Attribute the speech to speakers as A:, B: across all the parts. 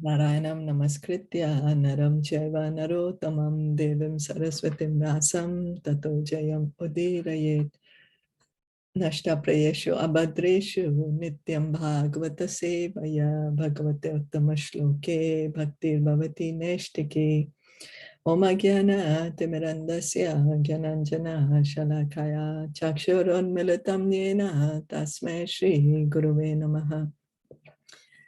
A: Narayanam Namaskritya Naram Chaiva Narottamam Devim Saraswatim Vyasam Tato Jayam Udirayet Nashta Prayeshu Abhadreshu Nityam Bhagavata Sevaya Bhagavate Uttama Shloke Bhaktir Bhavati Neshtike Om Jnana Timirandasya Jnananjana Shalakaya Chakshuron Militam Yena Tasmai Shri Guruve Namaha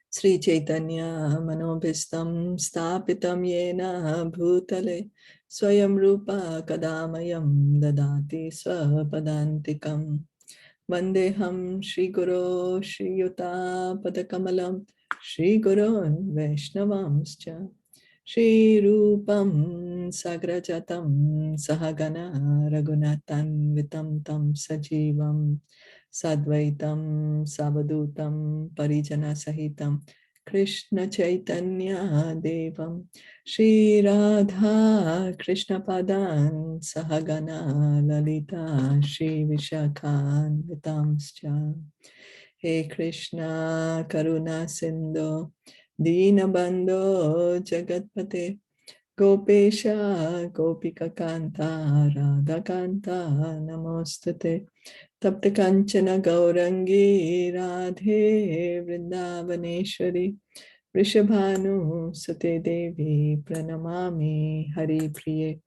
A: Sri Caitanya Manobhistam Stapitam Yena Bhutale Swayam Rupa Kadamayam Dadati Swapadantikam Vandeham Shri Guru Shri Yuta Padakamalam Shri Gurun Vaishnavamscha Shri Rupam Sagrajatam Sahagana Raghunathan Vitam Tam Sajivam Sadvaitam Savadutam Parijana Sahitam Krishna Chaitanya Devam Shri Radha Krishna Padan Sahagana Lalita Shri Vishakhan Vitamscha He Krishna Karuna Sindhu Dinabandho Jagatpate Gopesha Gopika Kanta Radha Kanta Namostate Tapta Kanchana Gaurangi Radhe Vrindavaneshwari Rishabhanu Sute Devi Pranamami Hari Priye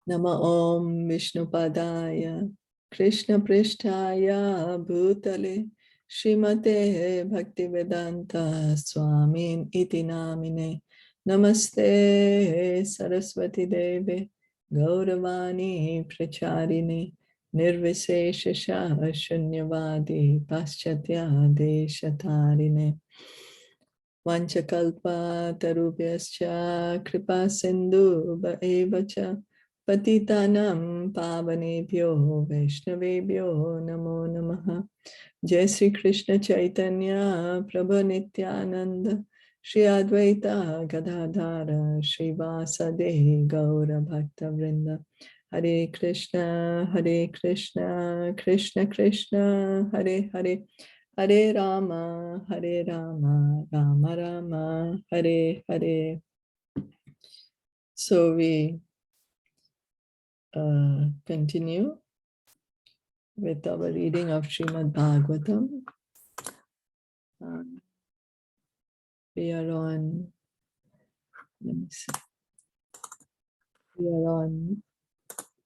A: Nama Om Vishnupadaya Krishna Prishtaya Bhutale Srimate Bhaktivedanta Swamin Iti Namine Namaste Saraswati Deve Gauravani Pracharine Nirviseshasha Shunyavadi Paschatya Deshatarine Vanchakalpa Tarubhyascha Kripa Sindhu Bhaevacha Patitanam Pavanebhyo Vaishnavebhyo Namo Namaha Jai Sri Krishna Chaitanya Prabhu Nityananda Shri Advaita Gadadhara Shri Vasade Gaura Bhakta Vrinda Hare Krishna Krishna Krishna Hare Hare Hare Rama Rama Rama Hare Hare. So we continue with our reading of Srimad Bhagavatam. We are on, let me see, we are on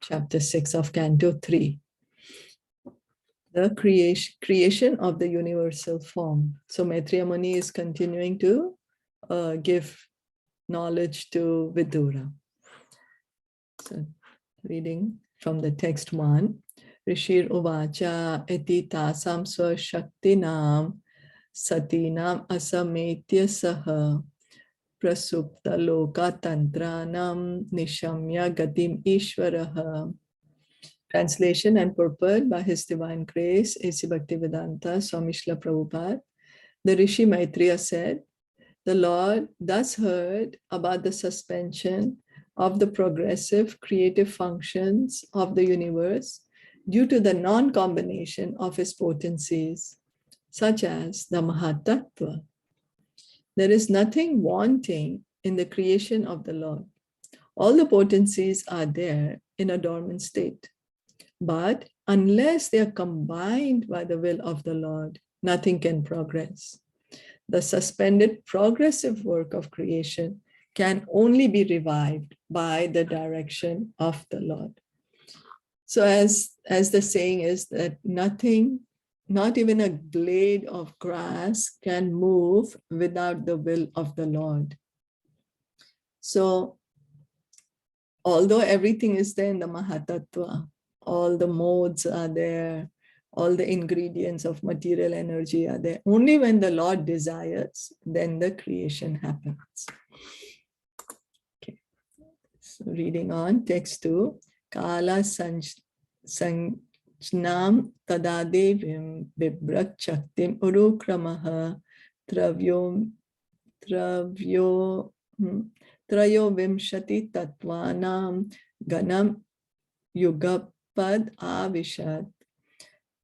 A: chapter 6 of Canto 3. The creation of the universal form. So Maitreya Muni is continuing to give knowledge to Vidura. So reading from the text 1. Rishir Uvacha eti tasam swashaktinam satinam asametya saha prasupta loka tantranam nishamya gatim ishvaraha. Translation and purport by His Divine Grace, A.C. Bhaktivedanta Swami Srila Prabhupada. The Rishi Maitreya said, the Lord thus heard about the suspension of the progressive creative functions of the universe due to the non-combination of his potencies, such as the Mahatattva. There is nothing wanting in the creation of the Lord. All the potencies are there in a dormant state. But unless they are combined by the will of the Lord, nothing can progress. The suspended progressive work of creation can only be revived by the direction of the Lord. So as the saying is that nothing, not even a blade of grass can move without the will of the Lord. So although everything is there in the Mahatattva, all the modes are there, all the ingredients of material energy are there. Only when the Lord desires, then the creation happens. Okay. So reading on, text 2. Kala sanjnam tadadevim vibrak chaktim urukramaha trayo vimshati tatvanam ganam yugapad avishat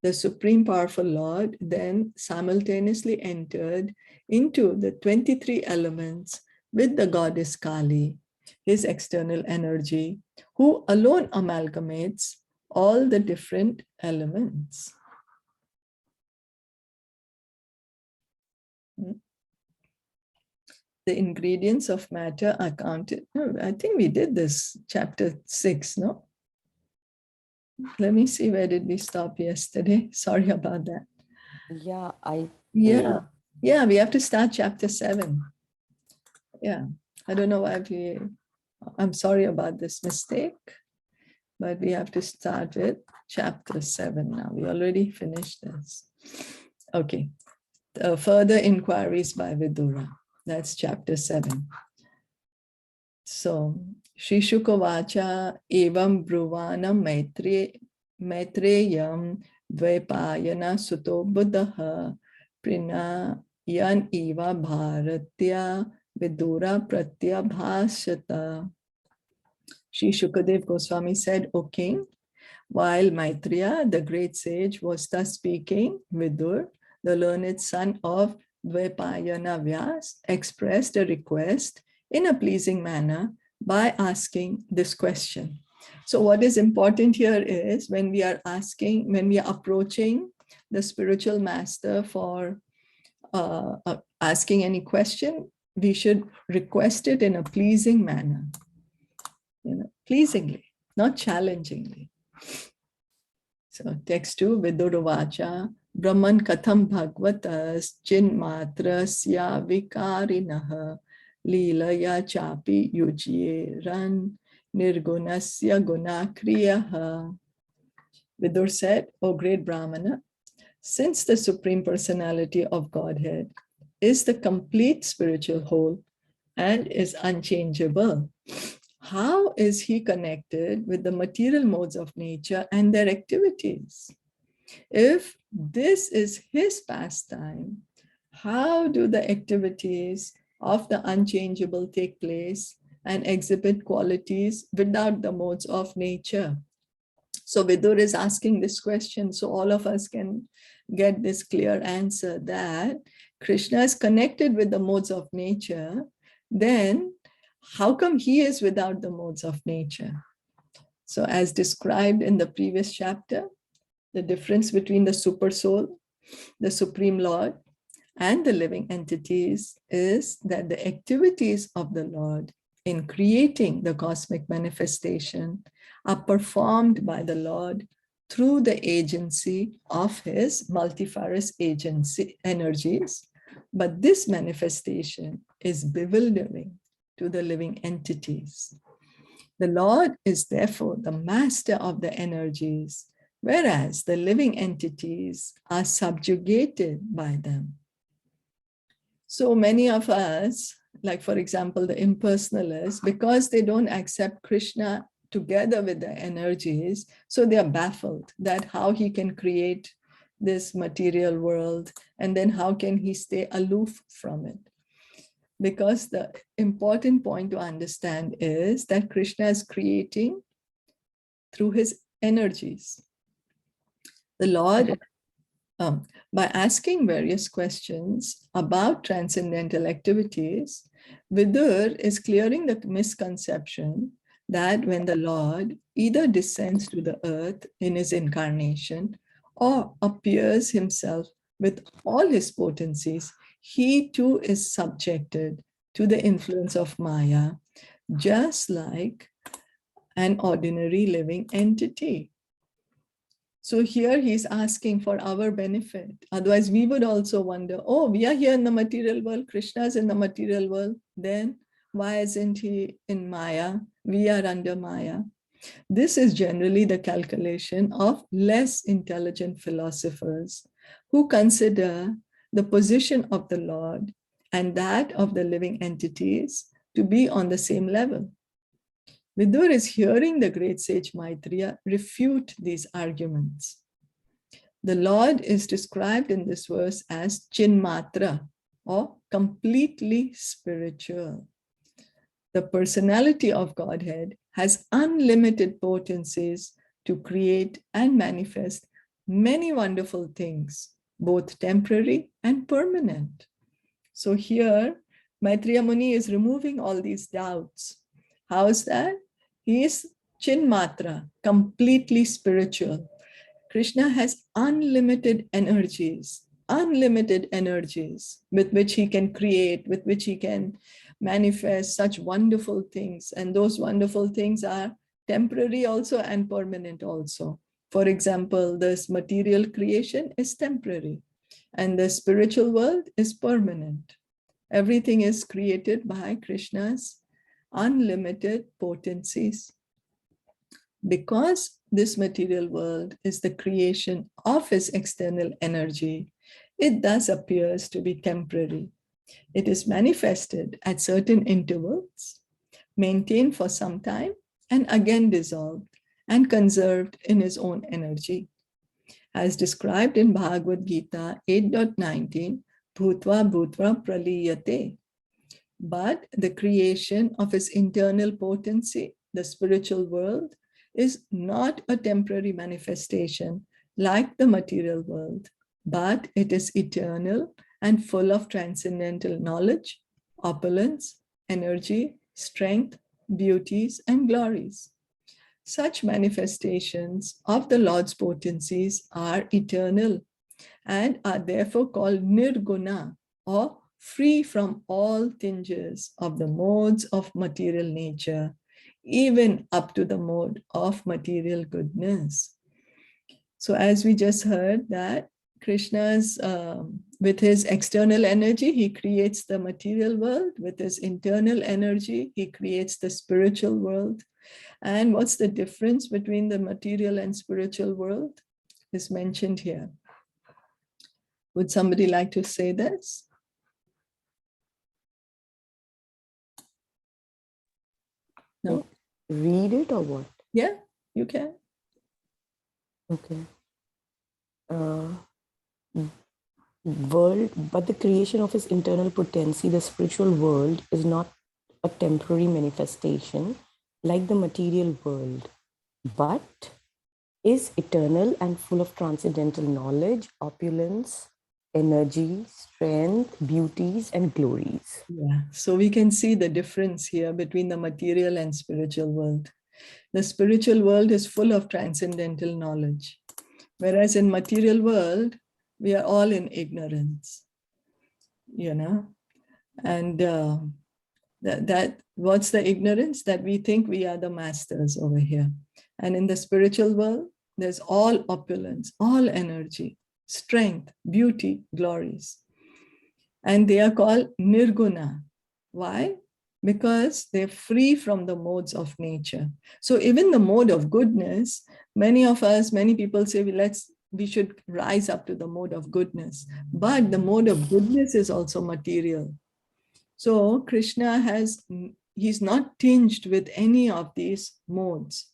A: the Supreme Powerful Lord then simultaneously entered into the 23 elements with the goddess Kali, his external energy, who alone amalgamates all the different elements. The ingredients of matter are counted. No, I think we did this chapter 6, no? Let me see, where did we stop yesterday? Sorry about that.
B: Yeah,
A: Yeah, we have to start chapter 7. Yeah, I don't know why I'm sorry about this mistake, but we have to start with chapter 7 now. We already finished this. Okay, further inquiries by Vidura. That's chapter 7. So, Shri Shukavacha evam bruvanam maitreyam dvaipayana suto buddha prinayan eva bharatya vidura pratyabhashata. Shri Shukadev Goswami said, O king, while Maitreya, the great sage, was thus speaking, Vidur, the learned son of Dvaipayana Vyas, expressed a request in a pleasing manner by asking this question. So what is important here is when we are approaching the spiritual master for asking any question, we should request it in a pleasing manner, pleasingly, not challengingly. So text 2, Viduruvacha, Brahman katham bhagavatas chinmatrasya vikarinaha lilaya chapi yujye ran nirgunasya gunakriyaha. Vidur said, O great Brahmana, since the Supreme Personality of Godhead is the complete spiritual whole and is unchangeable, how is he connected with the material modes of nature and their activities? If this is his pastime, how do the activities of the unchangeable take place and exhibit qualities without the modes of nature? So Vidur is asking this question so all of us can get this clear answer that Krishna is connected with the modes of nature, then how come he is without the modes of nature? So as described in the previous chapter, the difference between the super soul, the Supreme Lord, and the living entities is that the activities of the Lord in creating the cosmic manifestation are performed by the Lord through the agency of his multifarious energies. But this manifestation is bewildering to the living entities. The Lord is therefore the master of the energies, whereas the living entities are subjugated by them. So many of us, like for example, the impersonalists, because they don't accept Krishna together with the energies, so they are baffled that how he can create this material world and then how can he stay aloof from it. Because the important point to understand is that Krishna is creating through his energies. The Lord, by asking various questions about transcendental activities, Vidur is clearing the misconception that when the Lord either descends to the earth in his incarnation or appears himself with all his potencies, he too is subjected to the influence of Maya, just like an ordinary living entity. So here he's asking for our benefit. Otherwise, we would also wonder, oh, we are here in the material world, Krishna is in the material world, then why isn't he in Maya? We are under Maya. This is generally the calculation of less intelligent philosophers who consider the position of the Lord and that of the living entities to be on the same level. Vidur is hearing the great sage Maitreya refute these arguments. The Lord is described in this verse as Chinmatra, or completely spiritual. The personality of Godhead has unlimited potencies to create and manifest many wonderful things, both temporary and permanent. So here, Maitreya Muni is removing all these doubts. How is that? He is Chinmatra, completely spiritual. Krishna has unlimited energies with which he can create, with which he can manifest such wonderful things. And those wonderful things are temporary also and permanent also. For example, this material creation is temporary and the spiritual world is permanent. Everything is created by Krishna's unlimited potencies. Because this material world is the creation of his external energy, it thus appears to be temporary. It is manifested at certain intervals, maintained for some time, and again dissolved and conserved in his own energy. As described in Bhagavad Gita 8.19, Bhutva Bhutva Praliyate. But the creation of his internal potency, the spiritual world, is not a temporary manifestation like the material world, but it is eternal and full of transcendental knowledge, opulence, energy, strength, beauties, and glories. Such manifestations of the Lord's potencies are eternal and are therefore called nirguna, or free from all tinges of the modes of material nature, even up to the mode of material goodness. So as we just heard that Krishna's, with his external energy, he creates the material world. With his internal energy, he creates the spiritual world. And what's the difference between the material and spiritual world is mentioned here. Would somebody like to say this? No.
B: Read it or what?
A: Yeah, you can.
B: Okay. World, but the creation of his internal potency, the spiritual world, is not a temporary manifestation like the material world, but is eternal and full of transcendental knowledge, opulence, energy, strength, beauties, and glories.
A: Yeah, so we can see the difference here between the material and spiritual world. The spiritual world is full of transcendental knowledge, whereas in material world, we are all in ignorance, you know, and that what's the ignorance? That we think we are the masters over here. And in the spiritual world, there's all opulence, all energy, strength, beauty, glories. And they are called nirguna. Why? Because they're free from the modes of nature. So even the mode of goodness, many people say, we should rise up to the mode of goodness. But the mode of goodness is also material. So Krishna he's not tinged with any of these modes.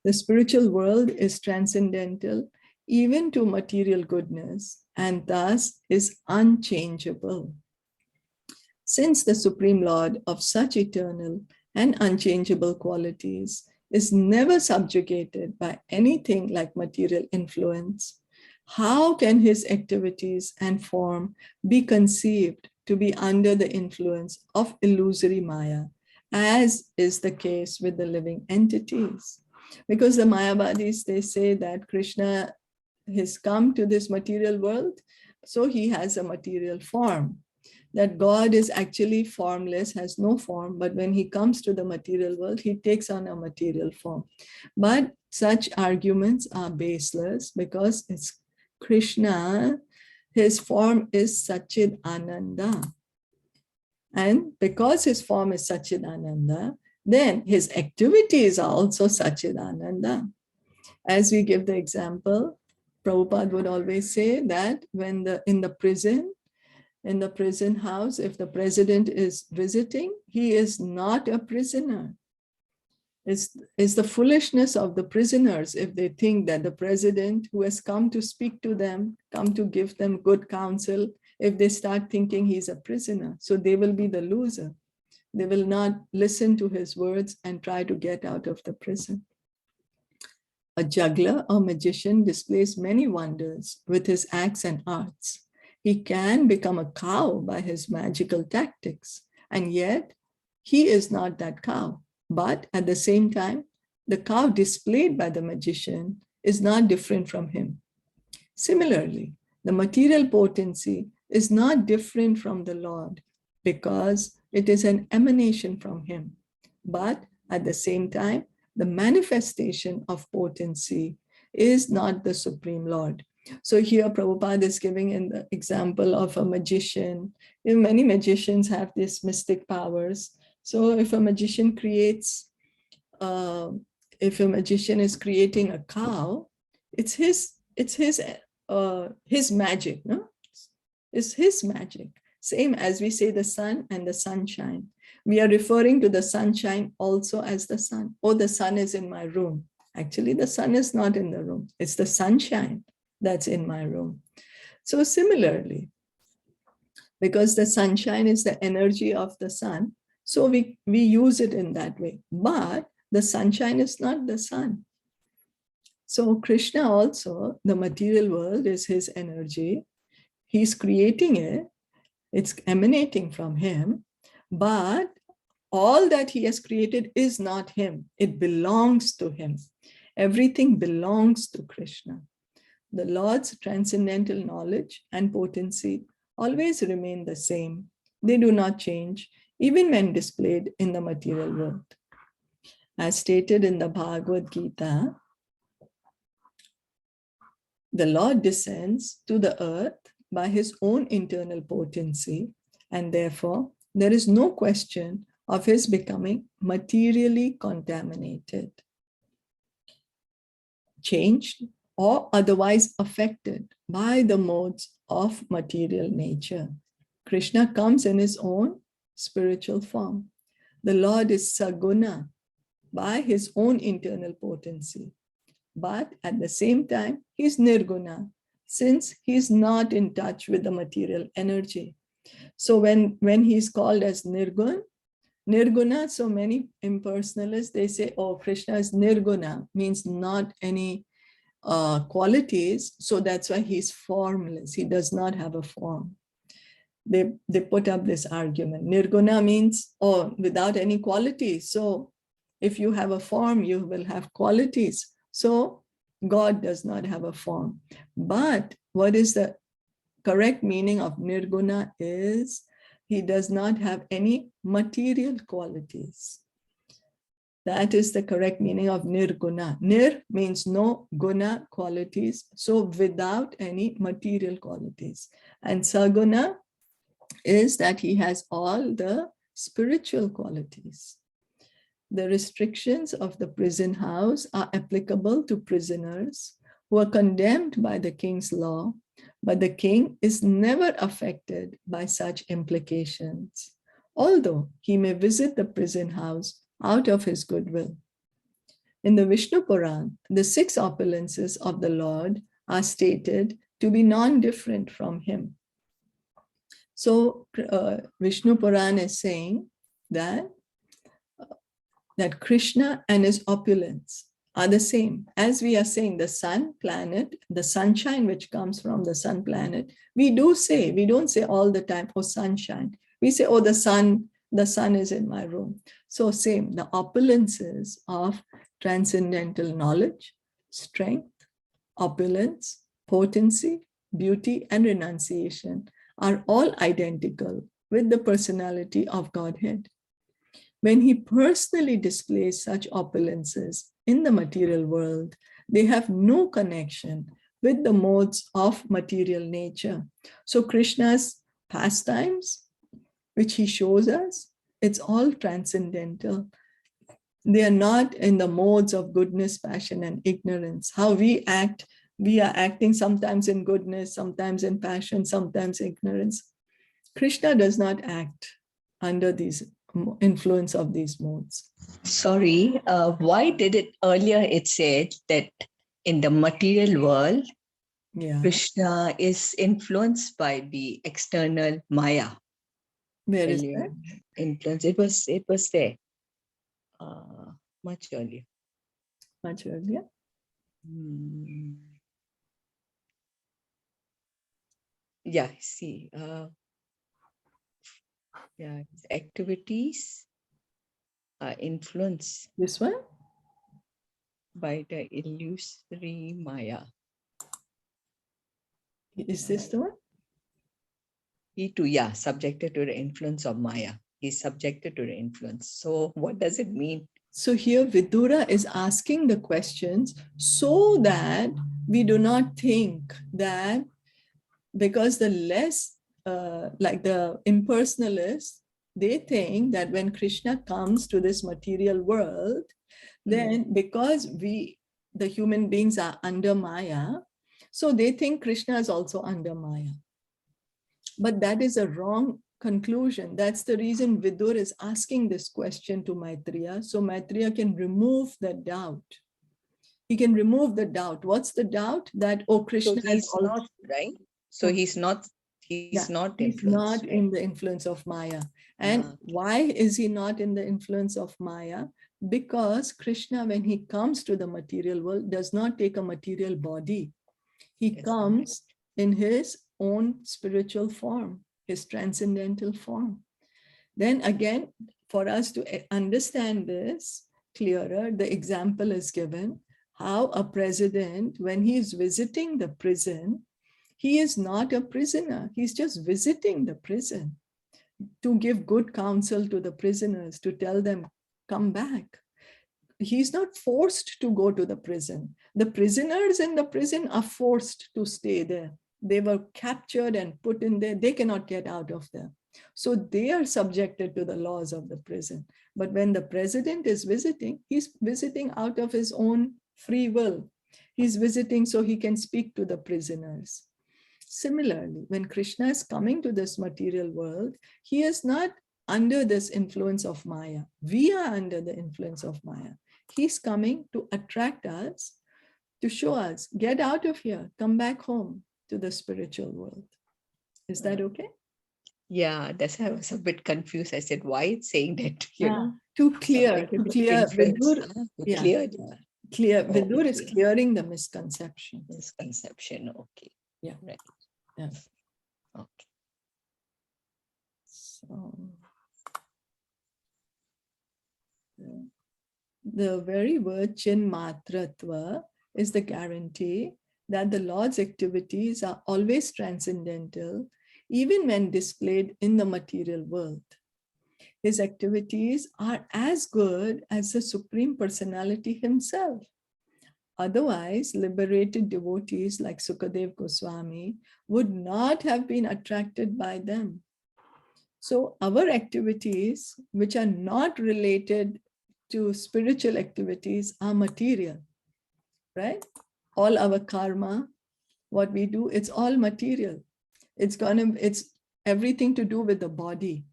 A: The spiritual world is transcendental even to material goodness and thus is unchangeable. Since the Supreme Lord of such eternal and unchangeable qualities is never subjugated by anything like material influence, how can his activities and form be conceived to be under the influence of illusory Maya, as is the case with the living entities? Because the Mayavadis, they say that Krishna has come to this material world, so he has a material form. That God is actually formless, has no form, but when he comes to the material world, he takes on a material form. But such arguments are baseless because it's Krishna, his form is Satchid Ananda. And because his form is Satchid Ananda, then his activities are also Satchid Ananda. As we give the example, Prabhupada would always say that when in the prison house, if the president is visiting, he is not a prisoner. It's the foolishness of the prisoners if they think that the president who has come to speak to them, come to give them good counsel, if they start thinking he's a prisoner. So they will be the loser. They will not listen to his words and try to get out of the prison. A juggler or magician displays many wonders with his acts and arts. He can become a cow by his magical tactics, and yet he is not that cow. But at the same time, the cow displayed by the magician is not different from him. Similarly, the material potency is not different from the Lord because it is an emanation from him. But at the same time, the manifestation of potency is not the Supreme Lord. So here Prabhupada is giving an the example of a magician. Many magicians have these mystic powers. So if a magician creates, if a magician is creating a cow, it's his magic, no? It's his magic. Same as we say the sun and the sunshine. We are referring to the sunshine also as the sun. Oh, the sun is in my room. Actually, the sun is not in the room. It's the sunshine that's in my room. So similarly, because the sunshine is the energy of the sun, so we use it in that way. But the sunshine is not the sun. So Krishna also, the material world is his energy. He's creating it. It's emanating from him. But all that he has created is not him. It belongs to him. Everything belongs to Krishna. The Lord's transcendental knowledge and potency always remain the same. They do not change, even when displayed in the material world. As stated in the Bhagavad Gita, the Lord descends to the earth by his own internal potency, and therefore there is no question of his becoming materially contaminated, changed, or otherwise affected by the modes of material nature. Krishna comes in his own spiritual form. The Lord is Saguna by his own internal potency. But at the same time, he's Nirguna, since he's not in touch with the material energy. So when he's called as Nirguna, so many impersonalists, they say, oh, Krishna is Nirguna, means not any qualities. So that's why he's formless. He does not have a form. They put up this argument. Nirguna means, oh, without any qualities. So if you have a form, you will have qualities. So God does not have a form. But what is the correct meaning of Nirguna is he does not have any material qualities. That is the correct meaning of Nirguna. Nir means no, guna, qualities. So without any material qualities. And Saguna is that he has all the spiritual qualities. The restrictions of the prison house are applicable to prisoners who are condemned by the king's law, but the king is never affected by such implications, although he may visit the prison house out of his goodwill. In the Vishnu Puran, the 6 opulences of the Lord are stated to be non-different from him. So Vishnu Puran is saying that Krishna and his opulence are the same. As we are saying, the sun planet, the sunshine which comes from the sun planet, we don't say all the time, oh, sunshine. We say, oh, the sun is in my room. So same, the opulences of transcendental knowledge, strength, opulence, potency, beauty, and renunciation are all identical with the personality of Godhead. When he personally displays such opulences in the material world, they have no connection with the modes of material nature. So Krishna's pastimes, which he shows us, it's all transcendental. They are not in the modes of goodness, passion, and ignorance. How we act, we are acting sometimes in goodness, sometimes in passion, sometimes ignorance. Krishna does not act under these influence of these modes.
C: Sorry, why did it earlier it said that in the material world, Krishna is influenced by the external Maya?
A: Where is that?
C: Influence. It was there much earlier.
A: Much earlier.
C: Yeah, see. Yeah, his activities are influenced
A: This one?
C: by the illusory Maya.
A: Is this the one?
C: He too, yeah, subjected to the influence of Maya. He's subjected to the influence. So what does it mean?
A: So here Vidura is asking the questions so that we do not think that because the less, like the impersonalists, they think that when Krishna comes to this material world, then because we, the human beings, are under Maya, so they think Krishna is also under Maya. But that is a wrong conclusion. That's the reason Vidur is asking this question to Maitreya, so Maitreya can remove the doubt. He can remove the doubt. What's the doubt? That, oh, Krishna
C: So
A: is
C: he's
A: also,
C: not, right? So he's not
A: yeah,
C: not
A: he's
C: influenced,
A: not
C: right?
A: in the influence of Maya. And why is he not in the influence of Maya? Because Krishna, when he comes to the material world, does not take a material body. He
C: Yes.
A: comes in his own spiritual form, his transcendental form. Then again, for us to understand this clearer, the example is given how a president, when he is visiting the prison, he is not a prisoner. He's just visiting the prison to give good counsel to the prisoners, to tell them, come back. He's not forced to go to the prison. The prisoners in the prison are forced to stay there. They were captured and put in there. They cannot get out of there. So they are subjected to the laws of the prison. But when the president is visiting, he's visiting out of his own free will. He's visiting so he can speak to the prisoners. Similarly, when Krishna is coming to this material world, he is not under this influence of Maya. We are under the influence of Maya. He's coming to attract us, to show us, get out of here, come back home to the spiritual world. Is that okay?
C: Yeah, that's why I was a bit confused. I said, why it's saying that, you know?
A: Too clear, Vidur, yeah,
C: Clear.
A: clear. Vidur
C: Okay.
A: is clearing the misconception.
C: Misconception. Okay.
A: Yeah.
C: Right.
A: Yeah.
C: Okay.
A: So, the very word Chinmatratva is the guarantee that the Lord's activities are always transcendental, even when displayed in the material world. His activities are as good as the Supreme Personality himself. Otherwise, liberated devotees like Sukadev Goswami would not have been attracted by them. So our activities, which are not related to spiritual activities, are material, right? All our karma, what we do, it's all material. It's everything to do with the body.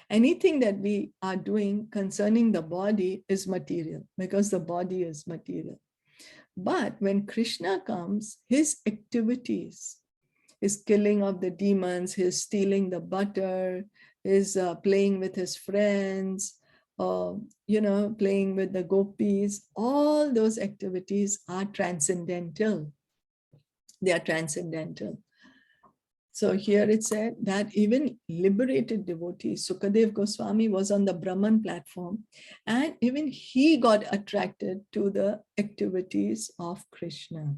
A: Anything that we are doing concerning the body is material because the body is material. But when Krishna comes, his activities, his killing of the demons, his stealing the butter, his playing with his friends, playing with the gopis, all those activities are transcendental. They are transcendental. So here it said that even liberated devotees, Sukadev Goswami was on the Brahman platform, and even he got attracted to the activities of Krishna.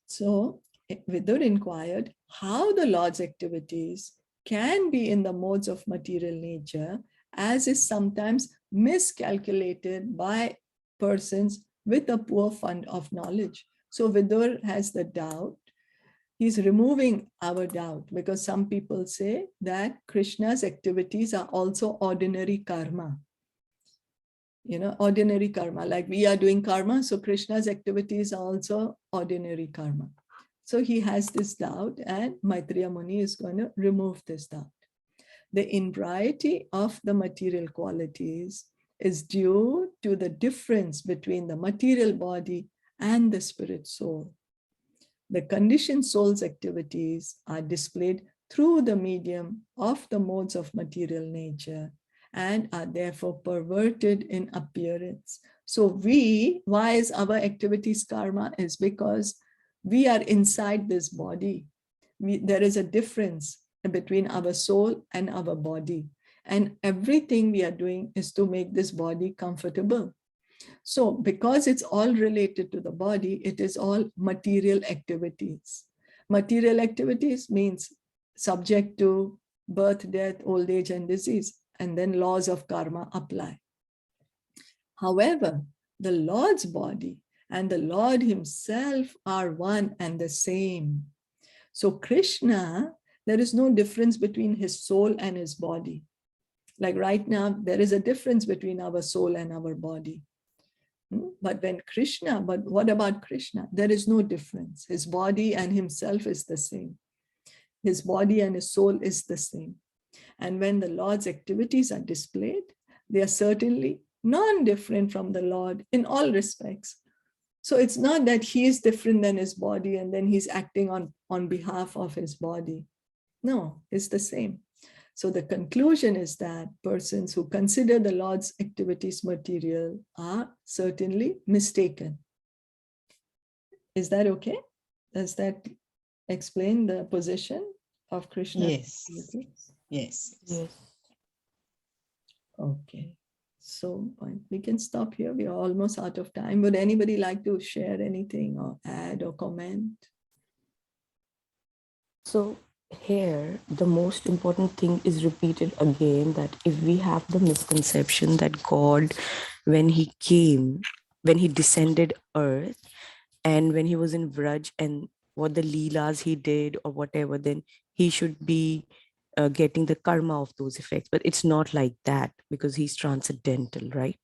A: So Vidur inquired how the Lord's activities can be in the modes of material nature, as is sometimes miscalculated by persons with a poor fund of knowledge. So Vidur has the doubt. He's removing our doubt because some people say that Krishna's activities are also ordinary karma. Ordinary karma, like we are doing karma, so Krishna's activities are also ordinary karma. So he has this doubt, and Maitreya Muni is going to remove this doubt. The invariety of the material qualities is due to the difference between the material body and the spirit soul. The conditioned soul's activities are displayed through the medium of the modes of material nature, and are therefore perverted in appearance. So why is our activities karma? Is because we are inside this body. There is a difference between our soul and our body. And everything we are doing is to make this body comfortable. So because it's all related to the body, it is all material activities. Material activities means subject to birth, death, old age, and disease. And then laws of karma apply. However, the Lord's body and the Lord himself are one and the same. So Krishna, there is no difference between his soul and his body. Like right now, there is a difference between our soul and our body. But what about Krishna? There is no difference. His body and himself is the same. His body and his soul is the same. And when the Lord's activities are displayed, they are certainly non-different from the Lord in all respects. So it's not that he is different than his body and then he's acting on behalf of his body. No, it's the same. So the conclusion is that persons who consider the Lord's activities material are certainly mistaken. Is that okay? Does that explain the position of Krishna?
C: Yes. Yes.
B: Yes.
A: Okay. So we can stop here. We are almost out of time. Would anybody like to share anything or add or comment?
B: So here, the most important thing is repeated again, that if we have the misconception that God, when he descended earth and when he was in Vraj and what the Leelas he did or whatever, then he should be getting the karma of those effects. But it's not like that because he's transcendental, right?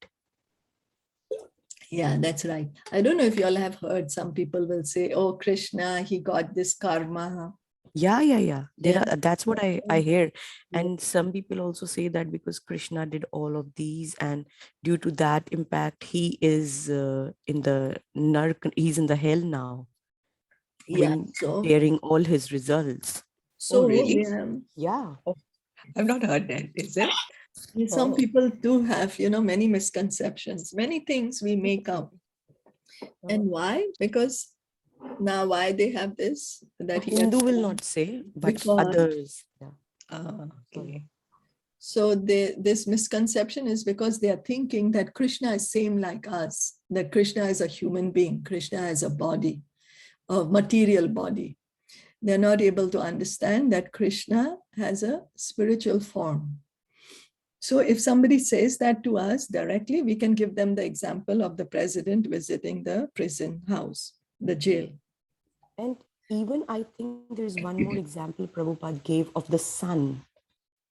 A: Yeah, that's right. I don't know if you all have heard, some people will say, oh, Krishna, he got this karma.
B: Yeah. That's what I hear.
A: Yeah.
B: And some people also say that because Krishna did all of these and due to that impact, he is in the he's in the hell now.
A: Yeah.
B: Sharing all his results.
A: So
C: really?
B: Yeah.
C: I've not heard that. Is it?
A: Some people do have, many misconceptions, many things we make up. And why? Because now why they have this? That
B: Hindu will not say, but
A: because,
B: others.
C: Okay.
A: So this misconception is because they are thinking that Krishna is same like us, that Krishna is a human being, Krishna has a body, a material body. They're not able to understand that Krishna has a spiritual form. So if somebody says that to us directly, we can give them the example of the president visiting the prison house, the jail.
B: And even I think there's one more example Prabhupada gave of the sun.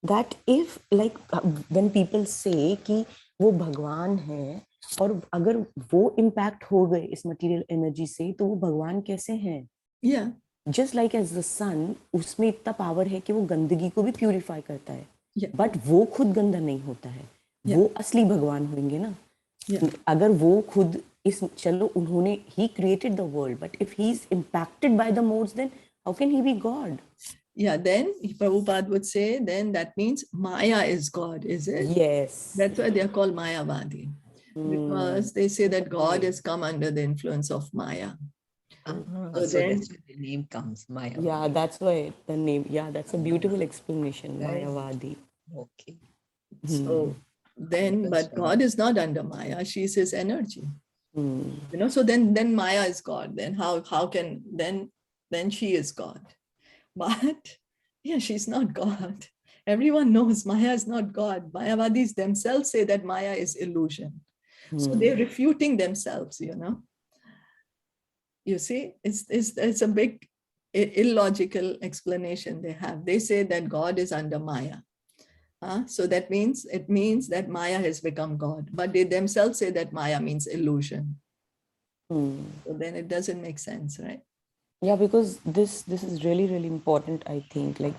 B: That if when people say कि वो भगवान है और अगर वो impact हो गए इस material energy से तो वो भगवान कैसे हैं?
A: Yeah.
B: Just like as the sun, उसमें इतना power है कि वो गंदगी को भी purify करता है.
A: Yeah.
B: But वो खुद गंदा नहीं होता है.
A: Yeah.
B: वो असली भगवान होंगे ना.
A: Yeah.
B: अगर वो खुद चलो उन्होंने he created the world, but if he's impacted by the modes, then how can he be God?
A: Yeah, then Prabhupada would say, then that means Maya is God, is it?
B: Yes.
A: That's why they are called Mayavadi. Because they say that God has come under the influence of Maya.
C: So then, that's where the name comes, Mayavadi.
B: Yeah, that's why the name. Yeah, that's a beautiful explanation, right. Mayavadi.
C: Okay.
A: So then, but God is not under Maya. She's his energy. So then Maya is God. Then how can then she is God? But yeah, she's not God. Everyone knows Maya is not God. Mayavadis themselves say that Maya is illusion. So they're refuting themselves, You see, it's a big illogical explanation they have. They say that God is under Maya. So it means that Maya has become God. But they themselves say that Maya means illusion. So then it doesn't make sense, right?
B: Yeah, because this is really, really important, I think. Like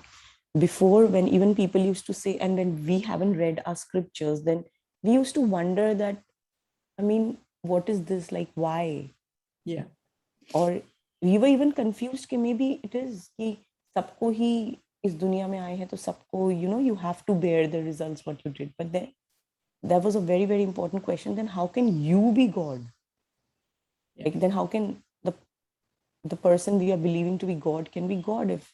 B: before, when even people used to say, and when we haven't read our scriptures, then we used to wonder that, I mean, what is this? Like, why?
A: Yeah.
B: Or we were even confused कि maybe it is कि सबको ही इस दुनिया में आए हैं तो सबको, you have to bear the results what you did. But then that was a very, very important question. Then how can you be God?
A: Yeah.
B: Like, then how can the person we are believing to be God can be God if,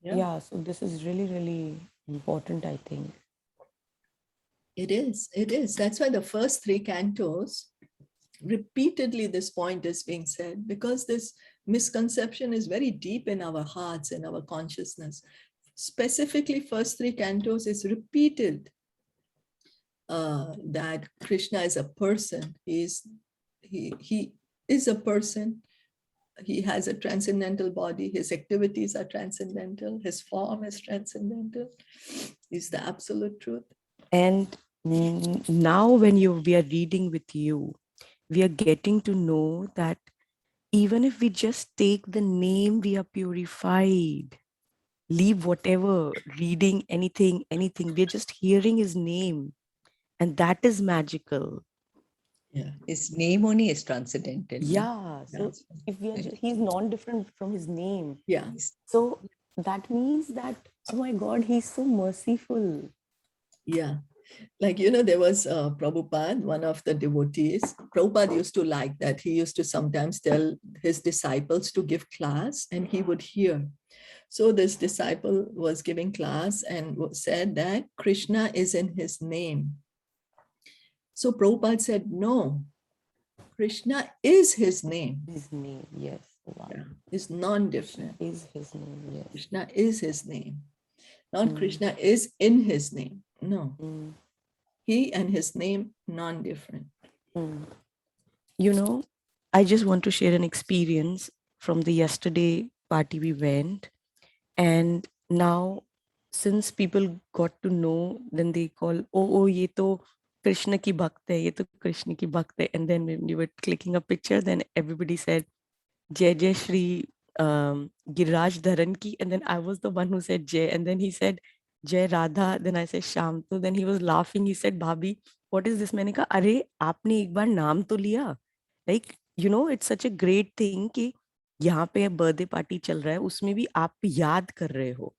B: yeah, so this is really, really important, I think.
A: It is. That's why the first 3 cantos, repeatedly this point is being said, because this misconception is very deep in our hearts and our consciousness. Specifically, first 3 cantos is repeated that Krishna is a person. He is a person. He has a transcendental body. His activities are transcendental. His form is transcendental. He's the absolute truth.
B: And now when we are reading with you, we are getting to know that even if we just take the name, we are purified. Leave whatever, reading anything, we're just hearing his name. And that is magical.
A: Yeah.
C: His name only is transcendental.
B: Yeah. So if we are he's non-different from his name.
A: Yeah.
B: So that means that, oh my God, he's so merciful.
A: Yeah. Like, there was Prabhupada, one of the devotees. Prabhupada used to like that. He used to sometimes tell his disciples to give class and he would hear. So this disciple was giving class and said that Krishna is in his name. So Prabhupada said, no, Krishna is his name.
B: His name, yes. Wow.
A: Yeah. It's non-different.
B: Is his name, yes.
A: Krishna is his name. Not Krishna is in his name. No. He and his name, non-different.
B: I just want to share an experience from the yesterday party we went. And now, since people got to know, then they call, oh, ye to Krishna ki bhakt hai, ye to Krishna ki bhakt hai. And then when you were clicking a picture, then everybody said, Jai Jai Shri Giriraj Dharan ki. And then I was the one who said Jai. And then he said, Jai Radha. Then I said Sham. So then he was laughing. He said, Bhabhi, what is this? मैंने कहा, अरे आपने एक बार नाम तो लिया. Like, it's such a great thing कि यहाँ पे बर्थडे पार्टी चल रहा है, उसमें भी आप याद कर रहे हो.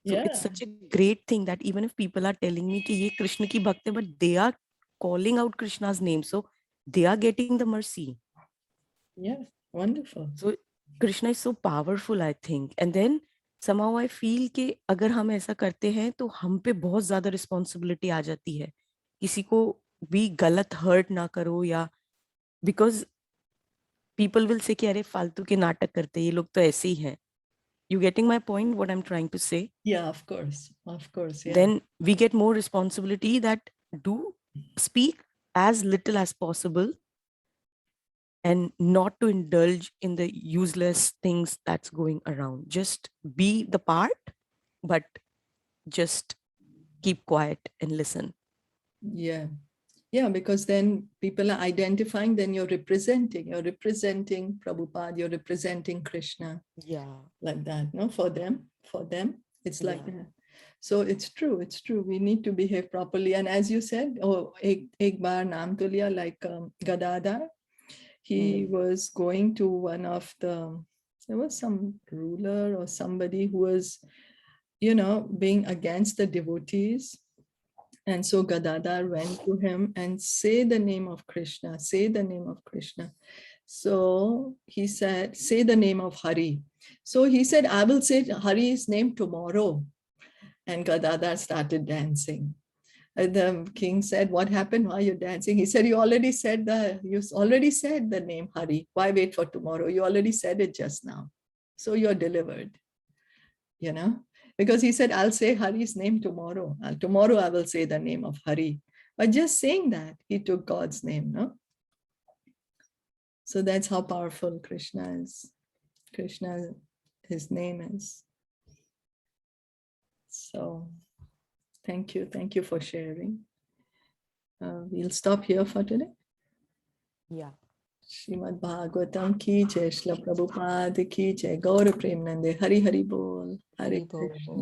B: So it's such a great thing that even if people are telling me कि ये कृष्ण की भक्त है, but they are calling out Krishna's name. So they are getting the mercy.
A: Yeah, wonderful.
B: So Krishna is so powerful, I think. And then somehow I feel कि अगर हम ऐसा करते हैं तो हम पे बहुत ज्यादा रिस्पॉन्सिबिलिटी आ जाती है. किसी को भी गलत हर्ट ना करो, या बिकॉज पीपल विल से कि अरे फालतू के नाटक करते, ये लोग तो ऐसे ही हैं. You getting my point, what I'm trying to say?
A: Yeah, of course. Yeah.
B: Then we get more responsibility that do speak as little as possible and not to indulge in the useless things that's going around. Just be the part, but just keep quiet and listen.
A: Yeah, because then people are identifying, then you're representing Prabhupada, you're representing Krishna.
B: Yeah.
A: Like that, no? For them, it's like that. So it's true. We need to behave properly. And as you said, ek baar naam to liya, like Gadadhar, he was going to one of there was some ruler or somebody who was, being against the devotees. And so Gadadhar went to him and say the name of Krishna. So he said, say the name of Hari. So he said, I will say Hari's name tomorrow. And Gadadhar started dancing. And the king said, what happened? Why are you dancing? He said, you already said the name Hari. Why wait for tomorrow? You already said it just now. So you're delivered, because he said, I'll say Hari's name tomorrow. Tomorrow I will say the name of Hari. But just saying that, he took God's name, no? So that's how powerful Krishna is. Krishna, his name is. So thank you for sharing. We'll stop here for today.
B: Yeah.
A: Srimad Bhagavatam ki jai, Shilpa Prabhupada ki jai, Gaura Premanande, Hari Hari Bol, Hare Krishna.